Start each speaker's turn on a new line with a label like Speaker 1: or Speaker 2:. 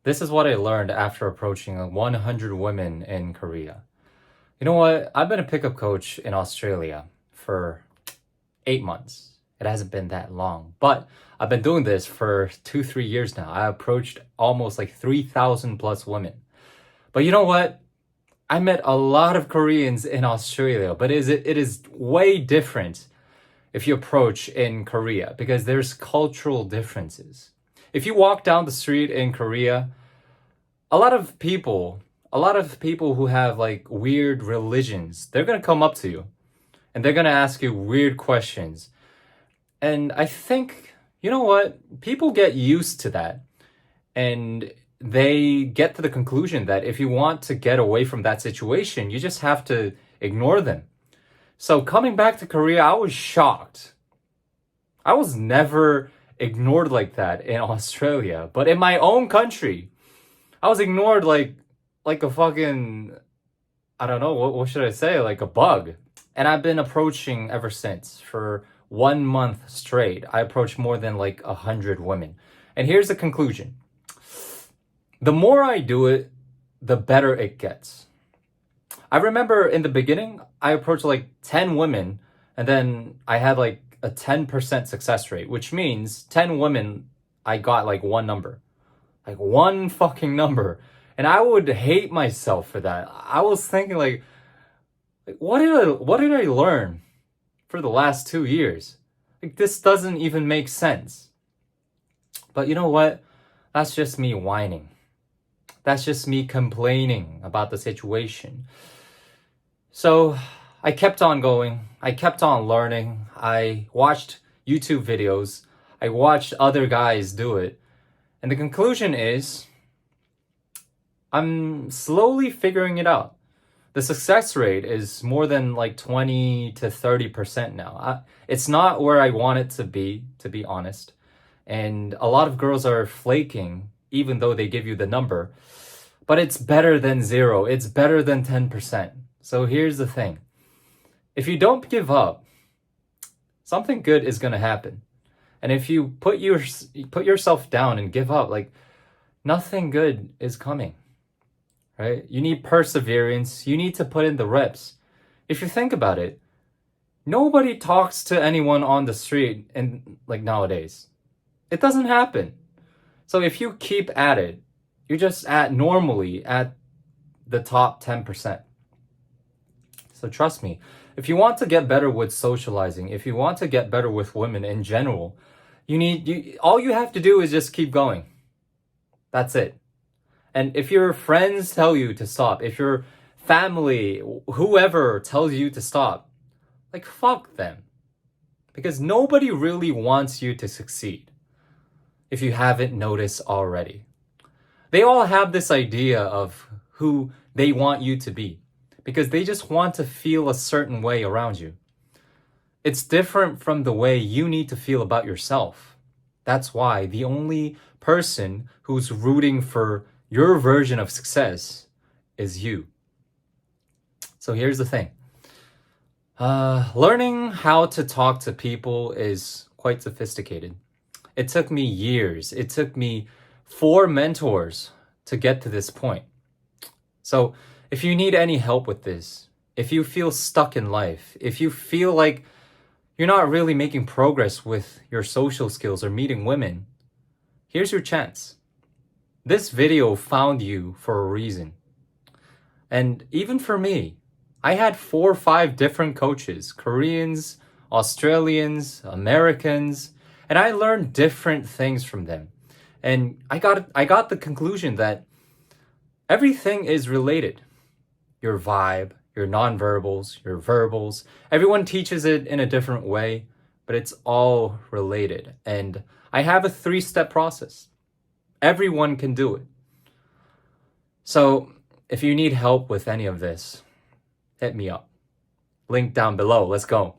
Speaker 1: This is what I learned after approaching 100 women in Korea. You know what? I've been a pickup coach in Australia for 8 months. It hasn't been that long, but I've been doing this for 2, 3 years now. I approached almost like 3,000 plus women. But you know what? I met a lot of Koreans in Australia, but it is way different if you approach in Korea because there's cultural differences. If you walk down the street in Korea, a lot of people, a lot of people who have like weird religions, they're gonna come up to you and they're gonna ask you weird questions. And I think, you know what? People get used to that and they get to the conclusion that if you want to get away from that situation, you just have to ignore them. So coming back to Korea, I was shocked. I was never ignored like that in Australia, but in my own country, I was ignored like a fucking I don't know what should I say, like a bug. And I've been approaching ever since for 1 month straight. I approached more than like 100 women. And here's the conclusion. The more I do it, the better it gets. I remember in the beginning, I approached like 10 women and then I had like a 10% success rate, which means 10 women, I got like one number, like one fucking number. And I would hate myself for that. I was thinking like what did I learn for the last 2 years? Like this doesn't even make sense. But you know what? That's just me whining. That's just me complaining about the situation. So I kept on going. I kept on learning. I watched YouTube videos. I watched other guys do it. And the conclusion is I'm slowly figuring it out. The success rate is more than like 20 to 30% now. It's not where I want it to be honest. And a lot of girls are flaking, even though they give you the number. But it's better than zero. It's better than 10%. So here's the thing. If you don't give up, something good is going to happen. And if you put yourself down and give up, like nothing good is coming. Right? You need perseverance. You need to put in the reps. If you think about it, nobody talks to anyone on the street and like nowadays. It doesn't happen. So if you keep at it, you're just at normally at the top 10%. So trust me, if you want to get better with socializing, if you want to get better with women in general, all you have to do is just keep going. That's it. And if your friends tell you to stop, if your family, whoever tells you to stop, like fuck them. Because nobody really wants you to succeed. If you haven't noticed already. They all have this idea of who they want you to be because they just want to feel a certain way around you. It's different from the way you need to feel about yourself. That's why the only person who's rooting for your version of success is you. So here's the thing. Learning how to talk to people is quite sophisticated. It took me years. It took me 4 mentors to get to this point. So if you need any help with this, if you feel stuck in life, if you feel like you're not really making progress with your social skills or meeting women, here's your chance. This video found you for a reason. And even for me, I had 4 or 5 different coaches, Koreans, Australians, Americans, and I learned different things from them. And I got the conclusion that everything is related. Your vibe, your nonverbals, your verbals, everyone teaches it in a different way, but it's all related. And I have a 3-step process. Everyone can do it. So if you need help with any of this, hit me up. Link down below. Let's go.